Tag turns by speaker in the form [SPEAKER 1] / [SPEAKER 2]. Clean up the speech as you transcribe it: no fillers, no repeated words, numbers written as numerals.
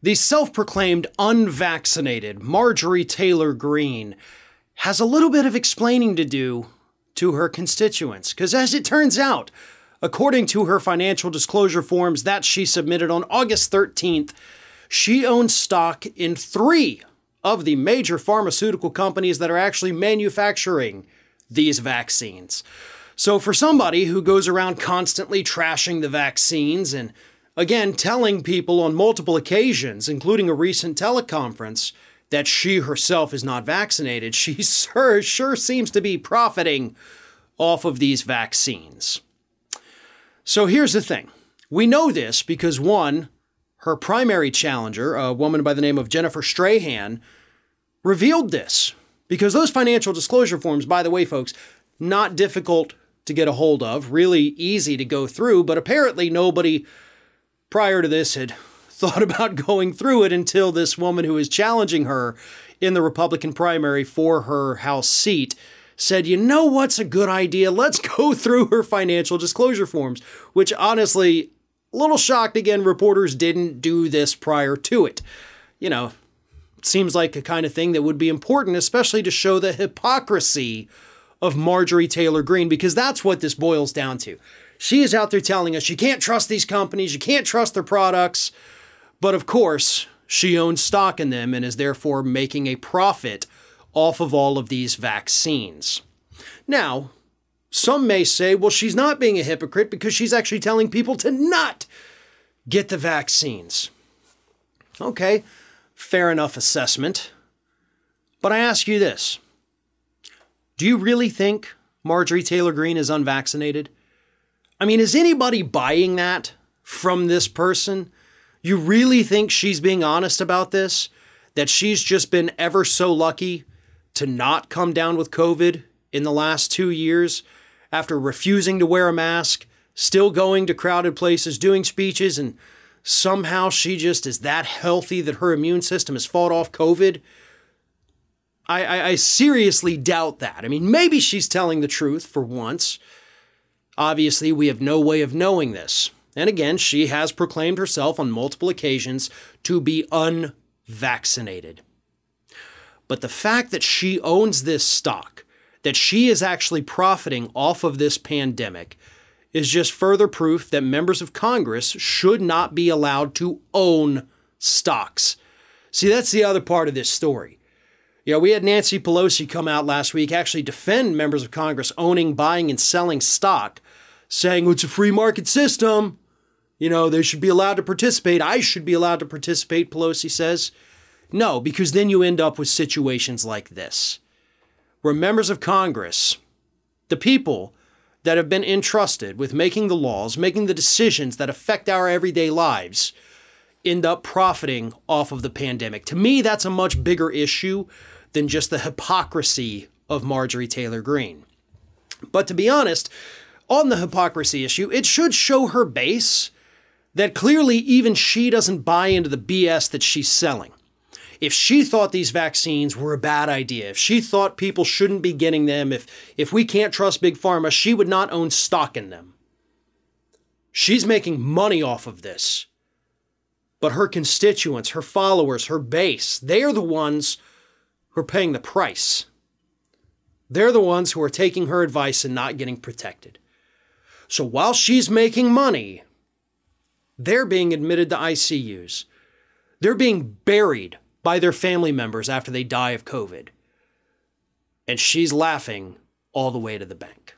[SPEAKER 1] The self-proclaimed unvaccinated Marjorie Taylor Greene has a little bit of explaining to do to her constituents, because as it turns out, according to her financial disclosure forms that she submitted on August 13th, she owns stock in 3 of the major pharmaceutical companies that are actually manufacturing these vaccines. So for somebody who goes around constantly trashing the vaccines and, again, telling people on multiple occasions, including a recent teleconference, that she herself is not vaccinated, she sure seems to be profiting off of these vaccines. So here's the thing. We know this because, one, her primary challenger, a woman by the name of Jennifer Strahan, revealed this. Because those financial disclosure forms, by the way, folks, not difficult to get a hold of, really easy to go through, but apparently nobody prior to this had thought about going through it until this woman who is challenging her in the Republican primary for her House seat said, you know what's a good idea? Let's go through her financial disclosure forms, which honestly, a little shocked again, reporters didn't do this prior to it. You know, it seems like a kind of thing that would be important, especially to show the hypocrisy of Marjorie Taylor Greene, because that's what this boils down to. She is out there telling us you can't trust these companies, you can't trust their products, but of course, she owns stock in them and is therefore making a profit off of all of these vaccines. Now, some may say, well, she's not being a hypocrite because she's actually telling people to not get the vaccines. Okay, fair enough assessment. But I ask you this. Do you really think Marjorie Taylor Greene is unvaccinated? I mean, is anybody buying that from this person? You really think she's being honest about this? That she's just been ever so lucky to not come down with COVID in the last 2 years after refusing to wear a mask, still going to crowded places, doing speeches, and somehow she just is that healthy that her immune system has fought off COVID? I seriously doubt that. I mean, maybe she's telling the truth for once. Obviously, we have no way of knowing this. And again, she has proclaimed herself on multiple occasions to be unvaccinated. But the fact that she owns this stock, that she is actually profiting off of this pandemic, is just further proof that members of Congress should not be allowed to own stocks. See, that's the other part of this story. You know, we had Nancy Pelosi come out last week, actually defend members of Congress owning, buying, and selling stock, saying it's a free market system. You know, they should be allowed to participate. I should be allowed to participate, Pelosi says. No, because then you end up with situations like this, where members of Congress, the people that have been entrusted with making the laws, making the decisions that affect our everyday lives, end up profiting off of the pandemic. To me, that's a much bigger issue than just the hypocrisy of Marjorie Taylor Greene. But to be honest, on the hypocrisy issue, it should show her base that clearly even she doesn't buy into the BS that she's selling. If she thought these vaccines were a bad idea, if she thought people shouldn't be getting them, if we can't trust Big Pharma, she would not own stock in them. She's making money off of this. But her constituents, her followers, her base, they are the ones who are paying the price. They're the ones who are taking her advice and not getting protected. So while she's making money, they're being admitted to ICUs. They're being buried by their family members after they die of COVID. And she's laughing all the way to the bank.